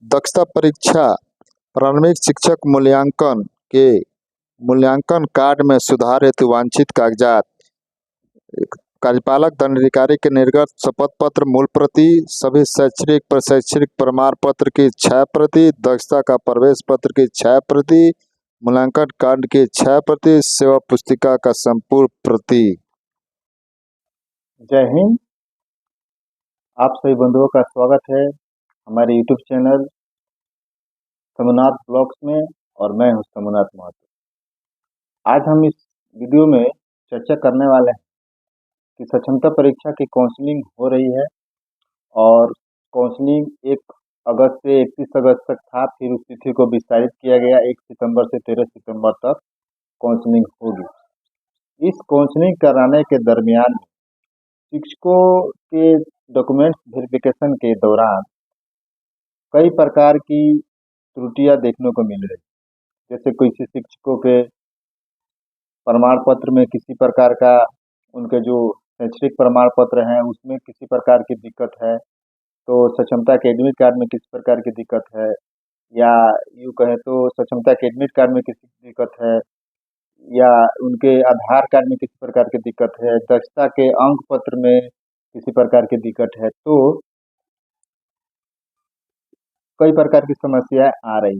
दक्षता परीक्षा प्रारंभिक शिक्षक मूल्यांकन के मूल्यांकन कार्ड में सुधार हेतु वांछित कागजात कार्यपालक दंडाधिकारी के निर्गत शपथ पत्र मूल प्रति, सभी शैक्षणिक प्रशैक्षणिक प्रमाण पत्र की 6 प्रति, दक्षता का प्रवेश पत्र की 6 प्रति, मूल्यांकन कार्ड की 6 प्रति, सेवा पुस्तिका का संपूर्ण प्रति। जय हिंद। आप सभी बंधुओं का स्वागत है हमारे YouTube चैनल सोमनाथ ब्लॉग्स में, और मैं हूं सोमनाथ महतो। आज हम इस वीडियो में चर्चा करने वाले हैं कि सक्षमता परीक्षा की काउंसलिंग हो रही है और काउंसलिंग 1 अगस्त से 31 अगस्त तक था। फिर उस तिथि को विस्तारित किया गया, 1 सितंबर से 13 सितंबर तक काउंसलिंग होगी। इस काउंसलिंग कराने के दरमियान शिक्षकों के डॉक्यूमेंट्स वेरिफिकेशन के दौरान कई प्रकार की त्रुटियां देखने को मिल रही, जैसे किसी शिक्षकों के प्रमाण पत्र में किसी प्रकार का, उनके जो शैक्षणिक प्रमाण पत्र हैं उसमें किसी प्रकार की दिक्कत है, तो सक्षमता के एडमिट कार्ड में किसी प्रकार की दिक्कत है, या यूँ कहें तो सक्षमता के एडमिट कार्ड में किसी दिक्कत है, या उनके आधार कार्ड में किसी प्रकार की दिक्कत है, दक्षता के अंक पत्र में किसी प्रकार की दिक्कत है। तो कई प्रकार की समस्याएं आ रही।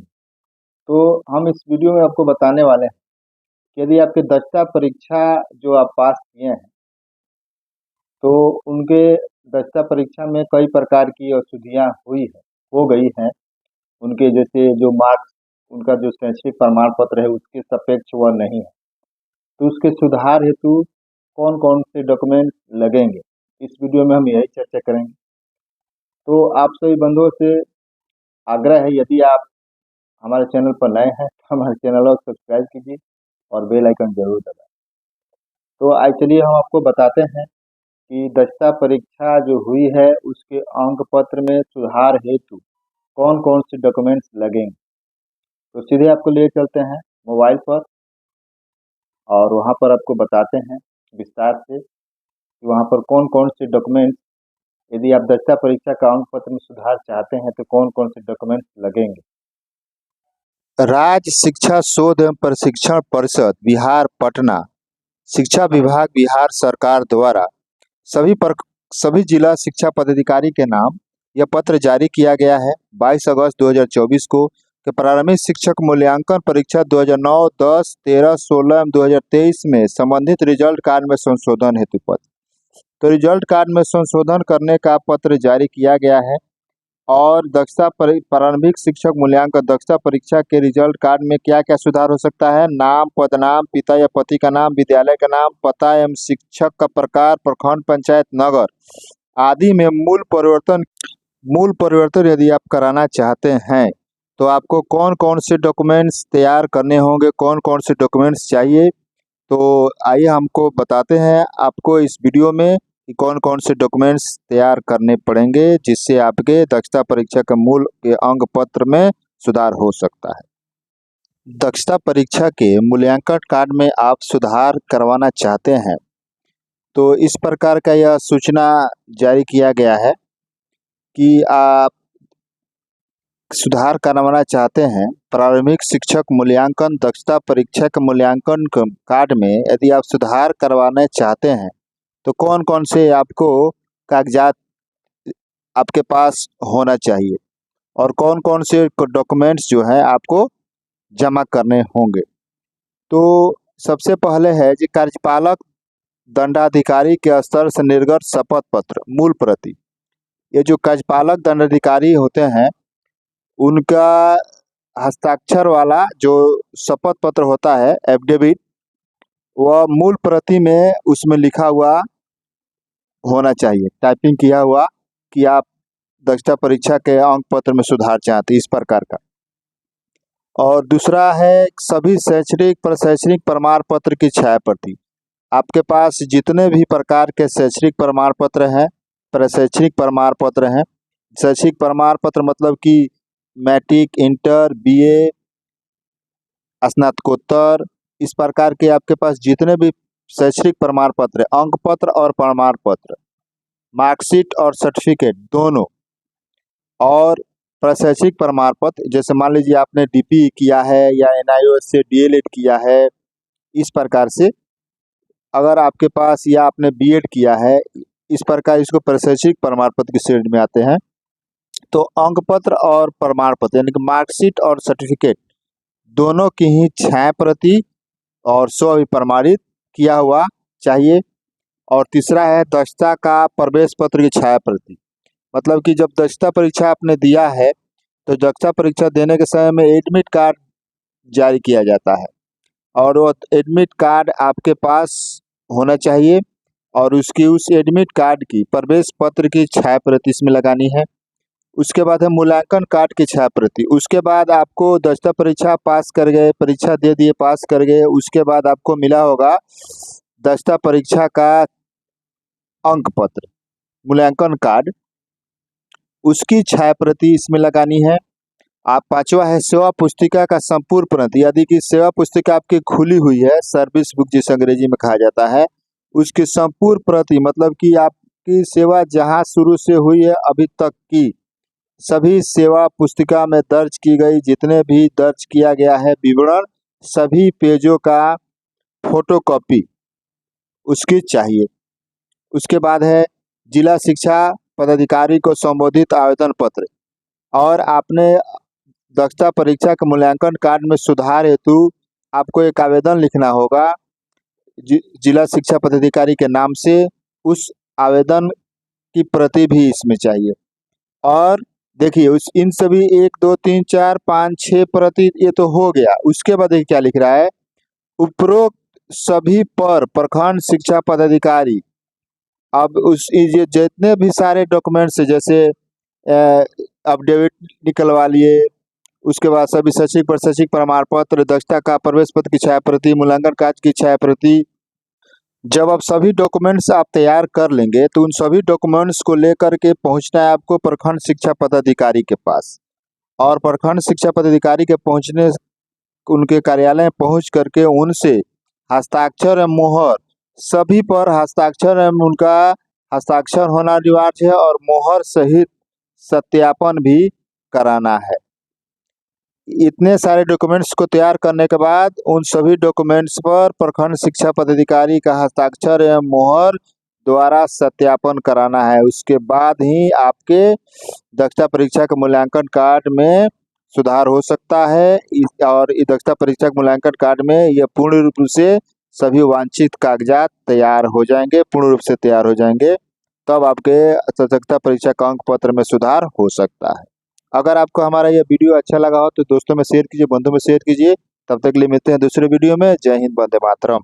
तो हम इस वीडियो में आपको बताने वाले हैं कि यदि आपके दक्षता परीक्षा जो आप पास किए हैं, तो उनके दक्षता परीक्षा में कई प्रकार की अशुद्धियां हो गई हैं। उनके जैसे जो मार्क्स, उनका जो शैक्षणिक प्रमाण पत्र है उसके सापेक्ष वह नहीं है, तो उसके सुधार हेतु कौन कौन से डॉक्यूमेंट लगेंगे, इस वीडियो में हम यही चर्चा करेंगे। तो आप सभी बंधुओं से आग्रह है, यदि आप हमारे चैनल पर नए हैं तो हमारे चैनल को सब्सक्राइब कीजिए और बेल आइकन जरूर दबाएं। तो आज चलिए हम आपको बताते हैं कि दक्षता परीक्षा जो हुई है उसके अंक पत्र में सुधार हेतु कौन कौन से डॉक्यूमेंट्स लगेंगे। तो सीधे आपको ले चलते हैं मोबाइल पर और वहां पर आपको बताते हैं विस्तार से कि वहां पर कौन कौन से डॉक्यूमेंट्स, यदि आप दक्षता परीक्षा का अंक पत्र में सुधार चाहते हैं तो कौन कौन से डॉक्यूमेंट्स लगेंगे। राज्य शिक्षा शोध एवं प्रशिक्षण परिषद बिहार पटना, शिक्षा विभाग बिहार सरकार द्वारा सभी जिला शिक्षा पदाधिकारी के नाम यह पत्र जारी किया गया है 22 अगस्त 2024 को कि प्रारंभिक शिक्षक मूल्यांकन परीक्षा 2009, 10, 13, 16 एवं 2023 में संबंधित रिजल्ट कार्ड में संशोधन हेतु पत्र। तो रिजल्ट कार्ड में संशोधन करने का पत्र जारी किया गया है। और प्रारंभिक शिक्षक मूल्यांकन दक्षता परीक्षा के रिजल्ट कार्ड में क्या क्या सुधार हो सकता है? नाम, पदनाम, पिता या पति का नाम, विद्यालय का नाम, पता एवं शिक्षक का प्रकार, प्रखंड, पंचायत, नगर आदि में मूल परिवर्तन यदि आप कराना चाहते हैं तो आपको कौन कौन से डॉक्यूमेंट्स तैयार करने होंगे, कौन कौन से डॉक्यूमेंट्स चाहिए। तो आइए हमको बताते हैं आपको इस वीडियो में कि कौन कौन से डॉक्यूमेंट्स तैयार करने पड़ेंगे जिससे आपके दक्षता परीक्षा के मूल के अंक पत्र में सुधार हो सकता है। दक्षता परीक्षा के मूल्यांकन कार्ड में आप सुधार करवाना चाहते हैं तो इस प्रकार का यह सूचना जारी किया गया है कि आप सुधार करवाना चाहते हैं प्रारंभिक शिक्षक मूल्यांकन दक्षता परीक्षा के मूल्यांकन कार्ड में यदि आप सुधार करवाना चाहते हैं तो कौन कौन से आपको कागजात आपके पास होना चाहिए और कौन कौन से डॉक्यूमेंट्स जो हैं आपको जमा करने होंगे। तो सबसे पहले है कि कार्यपालक दंडाधिकारी के स्तर से निर्गत शपथ पत्र मूल प्रति। ये जो कार्यपालक दंडाधिकारी होते हैं उनका हस्ताक्षर वाला जो शपथ पत्र होता है, एफिडेविट, वह मूल प्रति में उसमें लिखा हुआ होना चाहिए, टाइपिंग किया हुआ कि आप दक्षता परीक्षा के अंक पत्र में सुधार चाहते, इस प्रकार का। और दूसरा है सभी शैक्षणिक प्रशैक्षणिक प्रमाण पत्र की 6 प्रति। आपके पास जितने भी प्रकार के शैक्षणिक प्रमाण पत्र हैं, प्रशैक्षणिक प्रमाण पत्र हैं, शैक्षणिक प्रमाण पत्र मतलब कि मैट्रिक, इंटर, बीए, स्नातकोत्तर, इस प्रकार के आपके पास जितने भी शैक्षणिक प्रमाण पत्र, अंक पत्र और प्रमाण पत्र, मार्कशीट और सर्टिफिकेट दोनों, और प्रशैक्षिक प्रमाण पत्र, जैसे मान लीजिए आपने डीपी किया है या एनआईओएस से डीएलएड किया है, इस प्रकार से अगर आपके पास या आपने बीएड किया है, इस प्रकार इसको प्रशैक्षिक प्रमाण पत्र की श्रेणी में आते हैं। तो अंक पत्र और प्रमाण पत्र यानी कि मार्कशीट और सर्टिफिकेट दोनों की ही 6 प्रति और 100 प्रमाणित किया हुआ चाहिए। और तीसरा है दक्षता का प्रवेश पत्र की 6 प्रति, मतलब कि जब दक्षता परीक्षा आपने दिया है तो दक्षता परीक्षा देने के समय में एडमिट कार्ड जारी किया जाता है और वो एडमिट कार्ड आपके पास होना चाहिए और उस एडमिट कार्ड की प्रवेश पत्र की 6 प्रति इसमें लगानी है। उसके बाद है मूल्यांकन कार्ड की 6 प्रति। उसके बाद आपको दक्षता परीक्षा पास कर गए, परीक्षा दे दिए, पास कर गए, उसके बाद आपको मिला होगा दक्षता परीक्षा का अंक पत्र, मूल्यांकन कार्ड, उसकी 6 प्रति इसमें लगानी है। आप 5वां है सेवा पुस्तिका का संपूर्ण प्रति, यदि कि सेवा पुस्तिका आपकी खुली हुई है, सर्विस बुक जिसे अंग्रेजी में कहा जाता है, उसकी संपूर्ण प्रति, मतलब कि आपकी सेवा जहां शुरू से हुई है अभी तक की सभी सेवा पुस्तिका में दर्ज की गई जितने भी दर्ज किया गया है विवरण, सभी पेजों का फोटोकॉपी उसकी चाहिए। उसके बाद है जिला शिक्षा पदाधिकारी को संबोधित आवेदन पत्र, और आपने दक्षता परीक्षा के मूल्यांकन कार्ड में सुधार हेतु आपको एक आवेदन लिखना होगा जिला शिक्षा पदाधिकारी के नाम से, उस आवेदन की प्रति भी इसमें चाहिए। और देखिए उस इन सभी 1 2 3 4 5 6 प्रति ये तो हो गया। उसके बाद क्या लिख रहा है, उपरोक्त सभी पर प्रखंड शिक्षा पदाधिकारी, अब उस ये जितने भी सारे डॉक्यूमेंट्स जैसे अपडेट निकलवा लिए, उसके बाद सभी शैक्षिक प्रशैक्षिक प्रमाण पत्र, दक्षता का प्रवेश पत्र की 6 प्रति, मूल्यांकन कार्ड की 6 प्रति, जब आप सभी डॉक्यूमेंट्स आप तैयार कर लेंगे तो उन सभी डॉक्यूमेंट्स को लेकर के पहुंचना है आपको प्रखंड शिक्षा पदाधिकारी के पास। और प्रखंड शिक्षा पदाधिकारी के पहुंचने, उनके कार्यालय में पहुंच करके उनसे हस्ताक्षर एवं मोहर, सभी पर हस्ताक्षर एवं उनका हस्ताक्षर होना अनिवार्य है और मोहर सहित सत्यापन भी कराना है। इतने सारे डॉक्यूमेंट्स को तैयार करने के बाद उन सभी डॉक्यूमेंट्स पर प्रखंड शिक्षा पदाधिकारी का हस्ताक्षर एवं मोहर द्वारा सत्यापन कराना है। उसके बाद ही आपके दक्षता परीक्षा के मूल्यांकन कार्ड में सुधार हो सकता है। और इस दक्षता परीक्षा के मूल्यांकन कार्ड में यह पूर्ण रूप से सभी वांछित कागजात तैयार हो जाएंगे, पूर्ण रूप से तैयार हो जाएंगे, तब आपके दक्षता परीक्षा का अंक पत्र में सुधार हो सकता है। अगर आपको हमारा यह वीडियो अच्छा लगा हो तो दोस्तों में शेयर कीजिए, बंधुओं में शेयर कीजिए। तब तक के लिए मिलते हैं दूसरे वीडियो में। जय हिंद, वंदे मातरम।